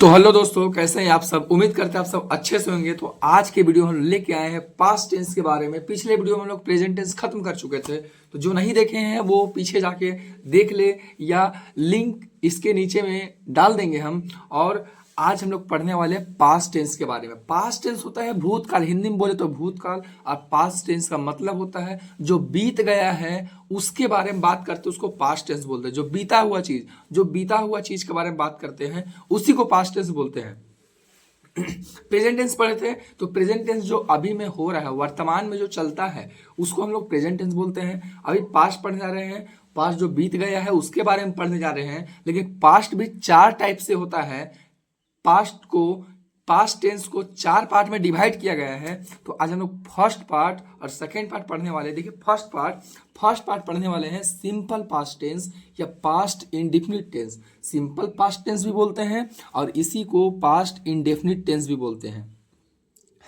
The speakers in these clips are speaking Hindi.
तो हेलो दोस्तों, कैसे हैं आप सब। उम्मीद करते हैं आप सब अच्छे से होंगे। तो आज के वीडियो हम लेके आए हैं पास्ट टेंस के बारे में। पिछले वीडियो में हम लोग प्रेजेंट टेंस खत्म कर चुके थे, तो जो नहीं देखे हैं वो पीछे जाके देख ले, या लिंक इसके नीचे में डाल देंगे हम। और आज हम लोग पढ़ने वाले हैं पास्ट टेंस के बारे में। पास्ट टेंस होता है भूतकाल, हिंदी में बोले तो भूतकाल, और पास्ट टेंस का मतलब होता है जो बीत गया है उसके बारे में बात करते हैं, उसको पास्ट टेंस बोलते हैं। जो बीता हुआ चीज के बारे में बात करते हैं उसी को पास्ट टेंस बोलते हैं। प्रेजेंट टेंस पढ़े थे, तो प्रेजेंट टेंस जो अभी में हो रहा है, वर्तमान में जो चलता है उसको हम लोग प्रेजेंट टेंस बोलते हैं। अभी पास्ट पढ़ने जा रहे हैं, पास्ट जो बीत गया है उसके बारे में पढ़ने जा रहे हैं। लेकिन पास्ट भी चार टाइप से होता है। पास्ट टेंस को चार पार्ट में डिवाइड किया गया है। तो आज हम लोग फर्स्ट पार्ट और सेकेंड पार्ट पढ़ने वाले। देखिए फर्स्ट पार्ट पढ़ने वाले हैं सिंपल पास्ट टेंस या past indefinite tense. Simple past tense भी बोलते हैं और इसी को पास्ट इंडेफिनिट टेंस भी बोलते हैं।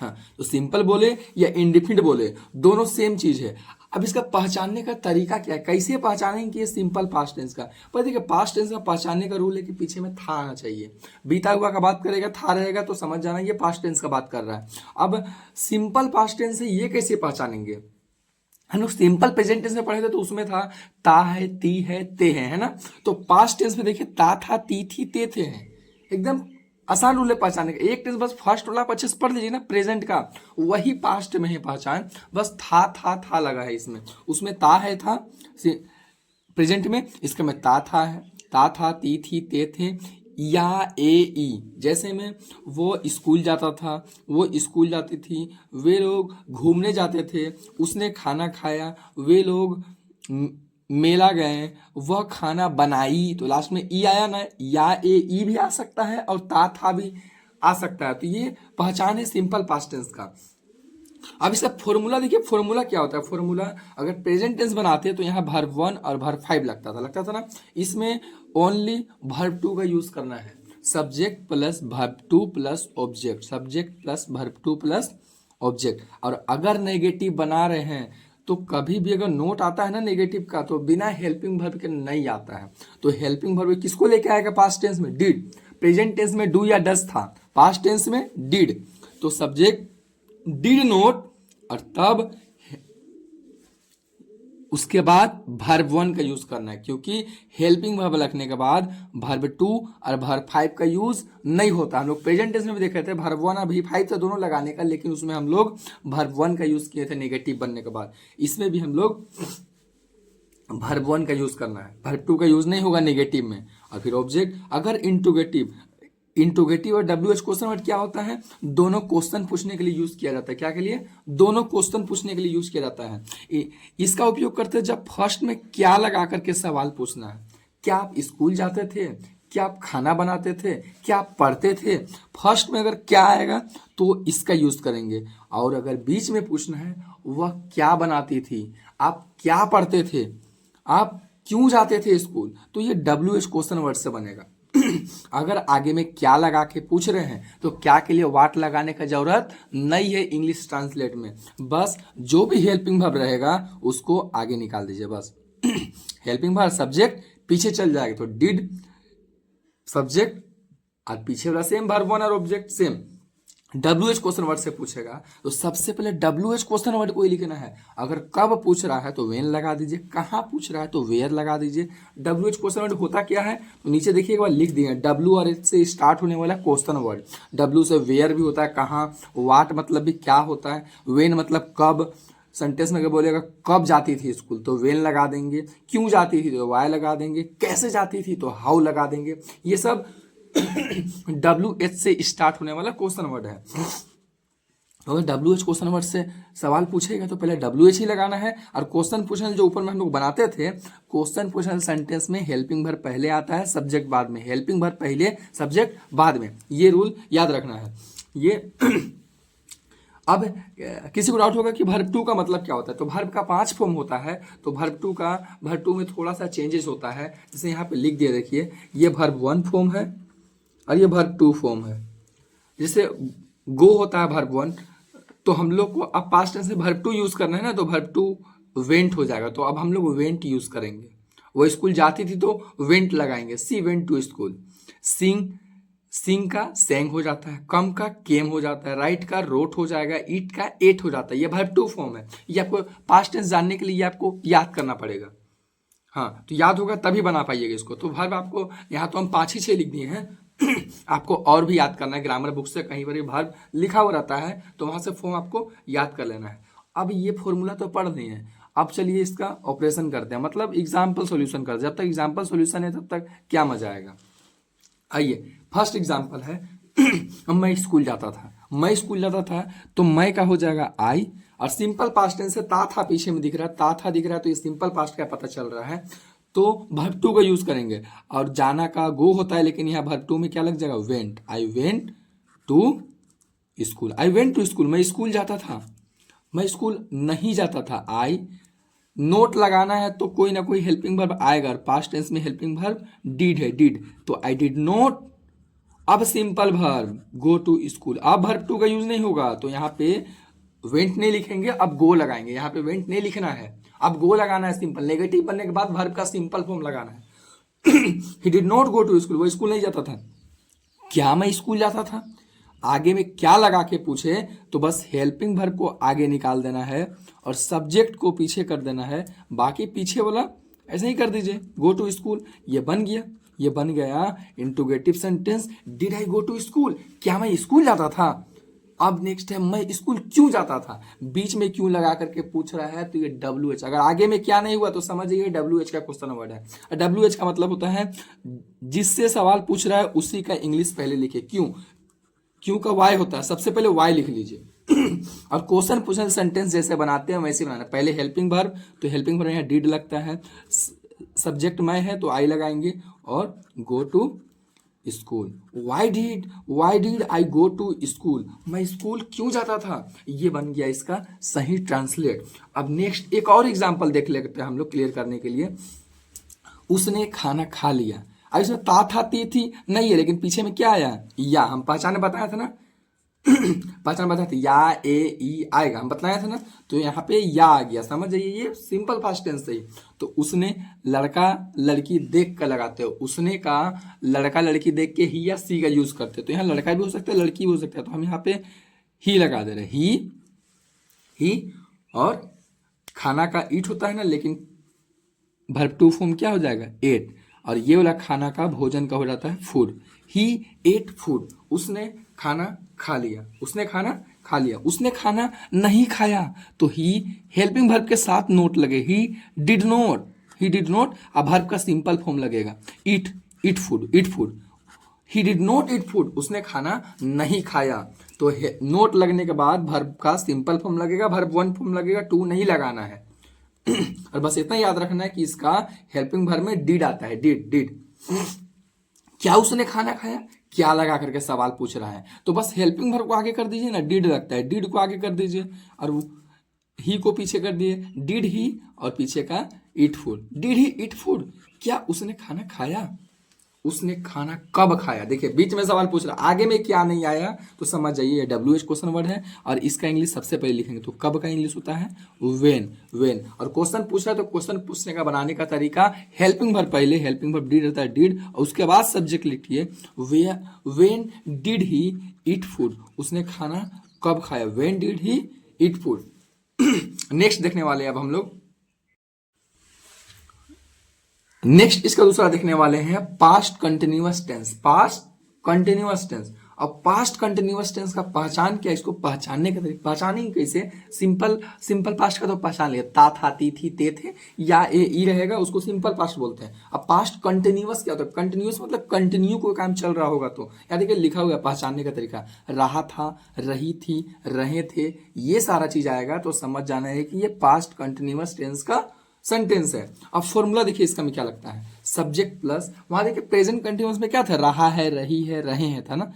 हाँ, तो सिंपल बोले या इंडेफिनिट बोले दोनों सेम चीज है। अब इसका पहचानने का तरीका क्या है, कैसे पहचानेंगे कि ये सिंपल पास्ट टेंस का। पर देखिए पास्ट टेंस का पहचानने का रूल है कि पीछे में था आना चाहिए। बीता हुआ का बात करेगा, था रहेगा तो समझ जाना ये पास्ट टेंस का बात कर रहा है। अब सिंपल पास्ट टेंस है, ये कैसे पहचानेंगे। हम लोग सिंपल प्रेजेंट टेंस में पढ़े थे तो उसमें था ता है, ती है, ते है ना। तो पास्ट टेंस में देखिए ता था, ती थी, ते थे हैं। एकदम आसान रूल है पहचानने का। एक टेंस बस फर्स्ट वाला अच्छे से पढ़ लीजिए ना, प्रेजेंट का वही पास्ट में है पहचान। बस था लगा है इसमें, उसमें ता है था प्रेजेंट में, इसका में ता था है, ता था, ती थी, ते थे, या ए ई। जैसे में वो स्कूल जाता था, वो स्कूल जाती थी, वे लोग घूमने जाते थे, उसने खाना खाया, वे लोग मेला गए, वह खाना बनाई। तो लास्ट में ई आया ना, या ए ई भी आ सकता है और ता था भी आ सकता है। तो ये पहचान है सिंपल पास्ट टेंस का। अब इसका फॉर्मूला देखिए, फॉर्मूला क्या होता है। फॉर्मूला अगर प्रेजेंट टेंस बनाते तो यहाँ वर्ब 1 और वर्ब 5 लगता था ना। इसमें ओनली वर्ब 2 का यूज करना है। Subject plus verb 2 plus object, subject plus verb 2 plus object. और अगर नेगेटिव बना रहे हैं तो कभी भी अगर नोट आता है ना नेगेटिव का, तो बिना हेल्पिंग वर्ब के नहीं आता है। तो हेल्पिंग वर्ब किसको लेके आएगा पास्ट टेंस में, डिड। प्रेजेंट टेंस में डू या डज था, पास्ट टेंस में डिड। तो सब्जेक्ट डिड नोट और तब उसके बाद वर्ब 1 का यूज करना है, क्योंकि हेल्पिंग वर्ब लगने के बाद वर्ब 2 और वर्ब 5 का यूज नहीं होता। हम लोग प्रेजेंट टेंस में भी देखे थे वर्ब 1 और वर्ब 5 था दोनों लगाने का, लेकिन उसमें हम लोग वर्ब 1 का यूज किए थे नेगेटिव बनने के बाद। इसमें भी हम लोग वर्ब 1 का यूज करना है, वर्ब 2 का यूज नहीं होगा नेगेटिव में। और फिर ऑब्जेक्ट। अगर इंट्रोगेटिव और डब्ल्यू एच क्वेश्चन वर्ड क्या होता है, दोनों क्वेश्चन पूछने के लिए यूज किया जाता है। क्या के लिए, दोनों क्वेश्चन पूछने के लिए यूज किया जाता है। इसका उपयोग करते हैं जब फर्स्ट में क्या लगा करके सवाल पूछना है। क्या आप स्कूल जाते थे, क्या आप खाना बनाते थे, क्या आप पढ़ते थे। फर्स्ट में अगर क्या आएगा तो इसका यूज करेंगे। और अगर बीच में पूछना है वह क्या बनाती थी, आप क्या पढ़ते थे, आप क्यों जाते थे स्कूल, तो ये डब्ल्यू एच क्वेश्चन वर्ड से बनेगा। अगर आगे में क्या लगा के पूछ रहे हैं तो क्या के लिए वाट लगाने का जरूरत नहीं है इंग्लिश ट्रांसलेट में। बस जो भी हेल्पिंग वर्ब रहेगा उसको आगे निकाल दीजिए बस। हेल्पिंग वर्ब सब्जेक्ट पीछे चल जाएगा, तो डिड सब्जेक्ट और पीछे वाला सेम वर्ब 1 और object same. W H question word से पूछेगा तो सबसे पहले डब्ल्यू एच क्वेश्चन वर्ड को ही लिखना है। अगर कब पूछ रहा है तो वेन लगा दीजिए, कहाँ पूछ रहा है तो वेयर लगा दीजिए। डब्ल्यू एच क्वेश्चन वर्ड होता क्या है तो नीचे देखिए एक बार लिख दिए, डब्ल्यू और एच से स्टार्ट होने वाला क्वेश्चन वर्ड। डब्ल्यू से वेयर भी होता है कहाँ, वाट मतलब भी क्या होता है, वेन मतलब कब। सेंटेंस में अगर बोलेगा कब जाती थी स्कूल तो वेन लगा देंगे, क्यों जाती थी तो वाई लगा देंगे, कैसे जाती थी तो हाउ लगा देंगे। ये सब डब्ल्यू एच से स्टार्ट होने वाला क्वेश्चन वर्ड है। अगर डब्ल्यू एच क्वेश्चन वर्ड से सवाल पूछेगा तो पहले डब्ल्यू एच ही लगाना है। और क्वेश्चन पूछने जो ऊपर में हम लोग बनाते थे, क्वेश्चन पूछने सेंटेंस में हेल्पिंग वर्ब पहले आता है, सब्जेक्ट बाद में, हेल्पिंग वर्ब पहले, सब्जेक्ट बाद में। ये रूल याद रखना है ये। अब किसी को डाउट होगा कि वर्ब 2 का मतलब क्या होता है, तो वर्ब का 5 फॉर्म होता है। तो वर्ब 2 में थोड़ा सा चेंजेस होता है। जैसे यहाँ पे लिख दिया देखिए, ये वर्ब 1 फॉर्म है और ये वर्ब 2 फॉर्म है। जैसे गो होता है वर्ब 1, तो हम लोग को अब पास्ट टेंस में वर्ब 2 यूज करना है ना, तो वर्ब 2 वेंट हो जाएगा। तो अब हम लोग वेंट यूज करेंगे। वो स्कूल जाती थी तो वेंट लगाएंगे, सी वेंट टू स्कूल। सिंग सिंग का सेंग हो जाता है, कम का केम हो जाता है, राइट का रोट हो जाएगा, ईट का एट हो जाता है। ये वर्ब टू फॉर्म है। ये आपको पास्ट टेंस जानने के लिए ये आपको याद करना पड़ेगा। हाँ, तो याद होगा तभी बना पाइएगा इसको। तो वर्ब आपको यहाँ तो हम 5 ही 6 लिख दिए हैं आपको और भी याद करना है। ग्रामर बुक से कहीं पर वर्ब लिखा हुआ रहता है तो वहाँ से फॉर्म आपको याद कर लेना है। अब ये फॉर्मूला तो पढ़ लिए हैं, अब चलिए इसका ऑपरेशन करते हैं, मतलब एग्जाम्पल सॉल्यूशन करते हैं। जब तक एग्जाम्पल सॉल्यूशन है तब तक क्या मजा आएगा। आइए, फर्स्ट एग्जाम्पल है मैं स्कूल जाता था। मैं स्कूल जाता था तो मैं का हो जाएगा आई, और सिंपल पास्ट टेंस से ता था पीछे में दिख रहा है, ता था दिख रहा है, तो ये सिंपल पास्ट का पता चल रहा है। तो वर्ब टू का यूज करेंगे, और जाना का गो होता है, लेकिन यहाँ वर्ब टू में क्या लग जाएगा, went. I went to school, I went to school, मैं स्कूल जाता था। मैं स्कूल नहीं जाता था, आई। नोट लगाना है तो कोई ना कोई हेल्पिंग वर्ब आएगा, पास्ट टेंस में हेल्पिंग वर्ब डिड है, डिड, तो आई डिड नोट। अब simple verb go to school, अब वर्ब टू का यूज नहीं होगा, तो यहाँ पे वेंट नहीं लिखेंगे, अब गो लगाएंगे। यहाँ पे वेंट नहीं लिखना है, अब गो लगाना है। सिंपल नेगेटिव बनने के बाद वर्ब का सिंपल फॉर्म लगाना है ही did not go to school, वो स्कूल नहीं जाता था। क्या मैं स्कूल जाता था, आगे में क्या लगा के पूछे तो बस हेल्पिंग वर्ब को आगे निकाल देना है और सब्जेक्ट को पीछे कर देना है। बाकी पीछे वाला ऐसे ही कर दीजिए, गो टू स्कूल, ये बन गया। ये बन गया interrogative sentence, did I go to school, क्या मैं स्कूल जाता था। अब नेक्स्ट है मैं स्कूल क्यों जाता था, बीच में क्यों लगा करके पूछ रहा है, तो ये डब्ल्यू एच। अगर आगे में क्या नहीं हुआ तो समझिए डब्ल्यू एच का क्वेश्चन वर्ड है। डब्ल्यू एच का मतलब होता है जिससे सवाल पूछ रहा है उसी का इंग्लिश पहले लिखे। क्यों, क्यों का वाई होता है, सबसे पहले वाई लिख लीजिए और क्वेश्चन पूछने सेंटेंस जैसे बनाते हैं वैसे बनाना। पहले हेल्पिंग वर्ब, तो हेल्पिंग वर्ब यहाँ डिड लगता है, सब्जेक्ट मैं है तो आई लगाएंगे, और go to school. Why did I go to school, मैं स्कूल क्यों जाता था, ये बन गया इसका सही ट्रांसलेट। अब नेक्स्ट एक और एग्जांपल देख लेते हैं हम लोग क्लियर करने के लिए। उसने खाना खा लिया, अब इसमें ता था ती थी नहीं है, लेकिन पीछे में क्या आया, या। हम पहचाने बताया था ना पहचान बताया था, या ए ई आएगा, हम बताया था ना, तो यहाँ पे या आ गया। समझ जाइए ये सिंपल पास्ट टेंस है। तो उसने लड़का लड़की देख कर लगाते हो, उसने का लड़का लड़की देख के ही या सी का यूज करते हो, तो यहाँ लड़का भी हो सकता है लड़की भी हो सकता है, तो हम यहाँ पे ही लगा दे रहे, ही। और खाना का ईट होता है ना, लेकिन वर्ब टू फॉर्म क्या हो जाएगा, एट, और ये वाला खाना का भोजन का हो जाता है फूड। ही एट फूड, उसने खाना खा लिया, उसने खाना खा लिया। उसने खाना नहीं खाया, तो ही हेल्पिंग वर्ब के साथ नोट लगे, ही डिड नोट। अब वर्ब का सिंपल फॉर्म लगेगा, eat food. He did not eat food, उसने खाना नहीं खाया। तो नोट लगने के बाद वर्ब का सिंपल फॉर्म लगेगा, वर्ब वन फॉर्म लगेगा, टू नहीं लगाना है और बस इतना याद रखना है कि इसका हेल्पिंग वर्ब में डिड आता है, डिड। क्या उसने खाना खाया, क्या लगा करके सवाल पूछ रहा है, तो बस हेल्पिंग वर्ब को आगे कर दीजिए ना, डिड लगता है, डिड को आगे कर दीजिए और ही को पीछे कर दिए, डिड ही, और पीछे का eat food, did he eat food. क्या उसने खाना खाया, उसने खाना कब खाया। देखिए बीच में सवाल पूछ रहा, आगे में क्या नहीं आया तो समझ जाइए डब्ल्यू एच क्वेश्चन वर्ड है, और इसका इंग्लिश सबसे पहले लिखेंगे तो कब का इंग्लिश होता है वेन। और क्वेश्चन पूछ रहा है तो क्वेश्चन पूछने का बनाने का तरीका, हेल्पिंग वर्ब पहले, हेल्पिंग वर्ब डिड रहता है, डिड, और उसके बाद सब्जेक्ट लिखिए, when did he eat food, उसने खाना कब खाया, when did he eat food. Next देखने वाले अब हम लोग, नेक्स्ट इसका दूसरा देखने वाले हैं पास्ट कंटिन्यूअस टेंस। अब पास्ट कंटिन्यूअस टेंस का पहचान क्या, इसको पहचानने का तरीका, पहचानेंगे कैसे, सिंपल पास्ट का तो पहचान लिया, ता था ती थी ते थे, या ए ई रहेगा, उसको सिंपल पास्ट बोलते हैं। अब पास्ट कंटिन्यूअस क्या होता है, कंटिन्यूअस मतलब कंटिन्यू कोई काम चल रहा होगा, तो या देखिए लिखा हुआ है पहचानने का तरीका, रहा था, रही थी, रहे थे, ये सारा चीज आएगा तो समझ जाना है कि ये पास्ट कंटिन्यूअस टेंस का सेंटेंस है। अब फॉर्मूला देखिए इसका में क्या लगता है, सब्जेक्ट प्लस, वहां देखिए प्रेजेंट कंटिन्यूअस में क्या था, रहा है, रही है, रहे हैं था ना,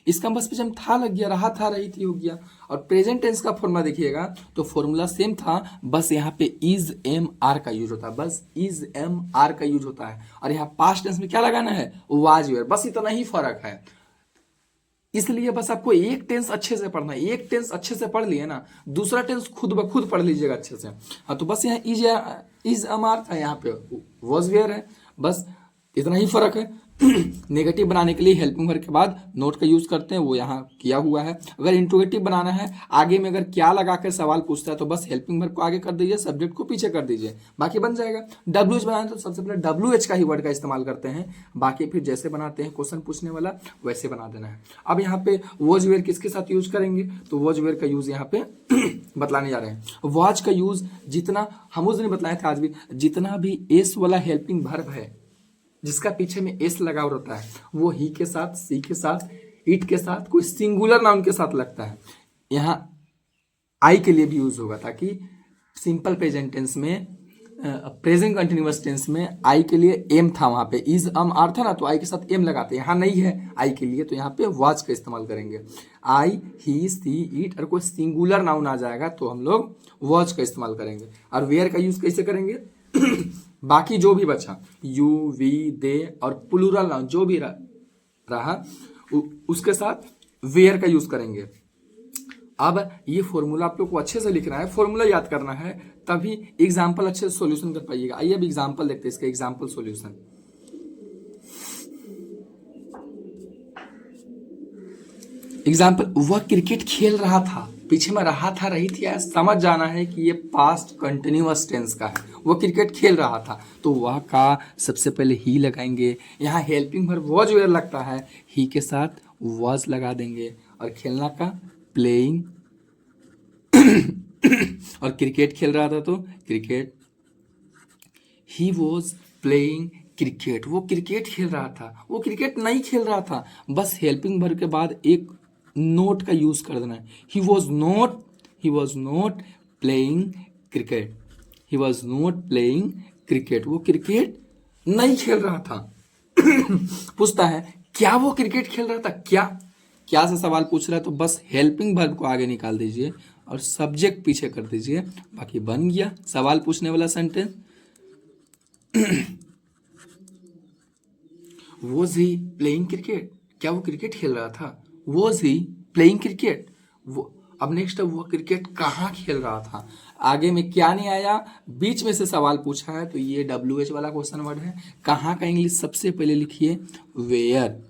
इसका बस पीछे था लग गया, रहा था रही थी हो गया। और प्रेजेंट टेंस का फॉर्मूला देखिएगा तो फॉर्मूला सेम था, बस यहाँ पे इज एम आर का यूज होता है, बस इज एम आर का यूज होता है। और यहाँ पास्ट टेंस में क्या लगाना है, वाज वेयर, बस इतना ही फर्क है। इसलिए बस आपको एक टेंस अच्छे से पढ़ना है, एक टेंस अच्छे से पढ़ लिए ना, दूसरा टेंस खुद ब खुद पढ़ लीजिएगा अच्छे से। हाँ, तो बस यहाँ इज अमार था, यहाँ पे वॉज वेयर है, बस इतना ही फर्क है। नेगेटिव बनाने के लिए हेल्पिंग वर्ब के बाद नोट का यूज करते हैं, वो यहाँ किया हुआ है। अगर इंट्रोगेटिव बनाना है, आगे में अगर क्या लगाकर सवाल पूछता है तो बस हेल्पिंग वर्ब को आगे कर दीजिए, सब्जेक्ट को पीछे कर दीजिए, बाकी बन जाएगा। WH बनाना तो सबसे पहले WH का ही वर्ड का इस्तेमाल करते हैं, बाकी फिर जैसे बनाते हैं क्वेश्चन पूछने वाला वैसे बना देना है। अब यहाँ पे वॉज वेयर किसके साथ यूज करेंगे, तो वॉज वेयर का यूज यहाँ पे बतलाने जा रहे हैं। वॉच का यूज जितना हम उस दिन बताए थे, आज भी जितना भी एस वाला हेल्पिंग वर्ब है जिसका पीछे में एस लगा होता है वो ही के साथ, सी के साथ, इट के साथ, कोई सिंगुलर नाउन के साथ लगता है। यहाँ आई के लिए भी यूज होगा, ताकि सिंपल प्रेजेंट टेंस में, प्रेजेंट कंटिन्यूअस टेंस में आई के लिए एम था, वहां पे इज आर था ना, तो आई के साथ एम लगाते हैं। यहाँ नहीं है आई के लिए, तो यहाँ पे वॉच का इस्तेमाल करेंगे। आई, ही, सी, इट और कोई सिंगुलर नाउन आ जाएगा तो हम लोग वॉच का इस्तेमाल करेंगे। और वेयर का यूज कैसे करेंगे बाकी जो भी बचा, यू, वी, दे और प्लूरल नाउन जो भी रहा उसके साथ वेयर का यूज करेंगे। अब ये फॉर्मूला आप लोग को अच्छे से लिखना है, फॉर्मूला याद करना है, तभी एग्जाम्पल अच्छे से सॉल्यूशन कर पाइएगा। आइए अब एग्जाम्पल देखते हैं, इसका एग्जाम्पल सॉल्यूशन। एग्जाम्पल, वह क्रिकेट खेल रहा था, पीछे में रहा था, रही थी, समझ जाना है कि ये पास्ट कंटिन्यूअस टेंस का है। वो क्रिकेट खेल रहा था तो वह का सबसे पहले ही लगाएंगे। यहाँ हेल्पिंग वर्ब वॉज वेयर लगता है, ही के साथ वॉज लगा देंगे। और खेलना का प्लेइंग और क्रिकेट खेल रहा था तो cricket, he was playing cricket, वो क्रिकेट खेल रहा था। वो क्रिकेट नहीं खेल रहा था, बस हेल्पिंग वर्ब के बाद एक नोट का यूज कर देना है। He was not playing cricket, he was not playing cricket, वो क्रिकेट नहीं खेल रहा था। पूछता है क्या वो क्रिकेट खेल रहा था, क्या से सवाल पूछ रहा है, तो बस हेल्पिंग वर्ब को आगे निकाल दीजिए और सब्जेक्ट पीछे कर दीजिए, बाकी बन गया सवाल पूछने वाला sentence. Was he playing cricket, क्या वो क्रिकेट खेल रहा था, वॉज ही प्लेइंग क्रिकेट। वो अब नेक्स्ट है, वो क्रिकेट कहाँ खेल रहा था। आगे में क्या नहीं आया, बीच में से सवाल पूछा है तो ये WH वाला क्वेश्चन वर्ड है। कहाँ का इंग्लिश सबसे पहले लिखिए वेयर,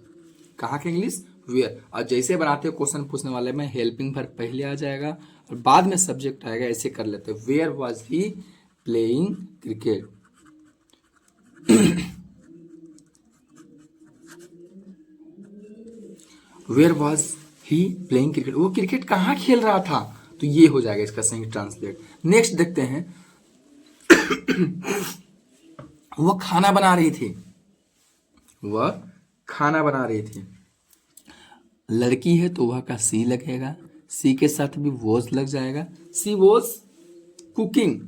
कहाँ का इंग्लिश वेयर। और जैसे बनाते हो क्वेश्चन पूछने वाले में हेल्पिंग वर्ब पहले आ जाएगा और बाद में सब्जेक्ट आएगा, ऐसे कर लेते हैं। Where was he playing cricket, where was he playing cricket, वो क्रिकेट कहाँ खेल रहा था, तो ये हो जाएगा इसका सही ट्रांसलेट। नेक्स्ट देखते हैं, वह खाना बना रही थी, वह खाना बना रही थी। लड़की है तो वह का सी लगेगा, सी के साथ भी वॉज लग जाएगा। सी वॉज कुकिंग,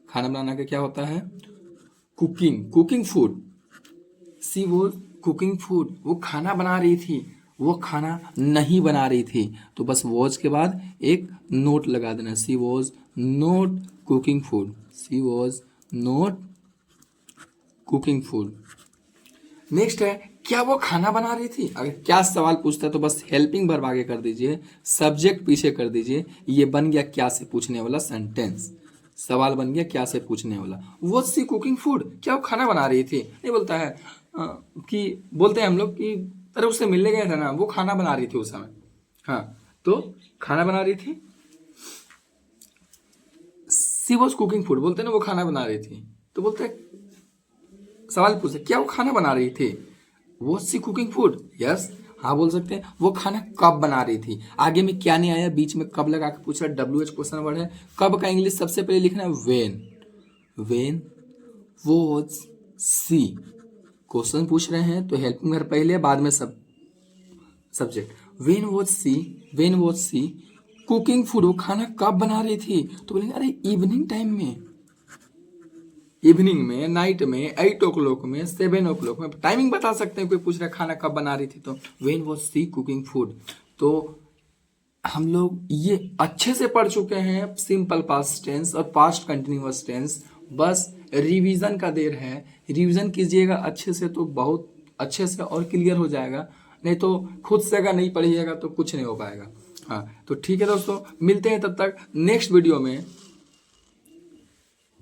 खाना बनाना का क्या होता है, cooking food. She was cooking food, वो खाना बना रही थी, वो खाना नहीं बना रही थी, तो बस वॉज के बाद एक नोट लगा देना, she was not cooking food, she was not cooking food. Next है, क्या वो खाना बना रही थी। अगर क्या सवाल पूछता है तो बस हेल्पिंग वर्ब आगे कर दीजिए, सब्जेक्ट पीछे कर दीजिए, ये बन गया क्या से पूछने वाला सेंटेंस। सवाल बन गया क्या से पूछने वाला। वो सी कुकिंग फूड, क्या वो खाना बना रही थी। नहीं बोलता है कि बोलते हैं हम लोग कि अरे उससे मिलने गए थे ना, वो खाना बना रही थी उस समय, हाँ तो खाना बना रही थी। सी वॉज कुकिंग फूड, बोलते हैं ना वो खाना बना रही थी, तो बोलते हैं सवाल पूछते क्या वो खाना बना रही थी, वो सी कुकिंग फूड, यस हाँ बोल सकते हैं। वो खाना कब बना रही थी, आगे में क्या नहीं आया, बीच में कब लगा के पूछ रहा है, WH क्वेश्चन वर्ड है। कब का इंग्लिश सबसे पहले लिखना है वेन वॉज सी, क्वेश्चन पूछ रहे हैं तो हेल्पिंग वर्ब पहले बाद में subject. When was she cooking food, वो खाना कब बना रही थी, तो बोलेंगे अरे इवनिंग टाइम में, इवनिंग में, नाइट में, 8 o'clock में, 7 o'clock में, टाइमिंग बता सकते हैं। कोई पूछ रहा है खाना कब बना रही थी, तो when was she cooking food. तो हम लोग ये अच्छे से पढ़ चुके हैं, सिंपल पास्ट टेंस और पास्ट कंटिन्यूअस टेंस। बस रिवीजन का देर है, रिवीजन कीजिएगा अच्छे से तो बहुत अच्छे से और क्लियर हो जाएगा, नहीं तो खुद से अगर नहीं पढ़िएगा तो कुछ नहीं हो पाएगा। हाँ तो ठीक है दोस्तों, मिलते हैं तब तक नेक्स्ट वीडियो में,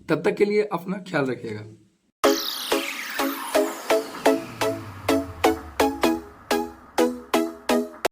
तब तक के लिए अपना ख्याल रखिएगा।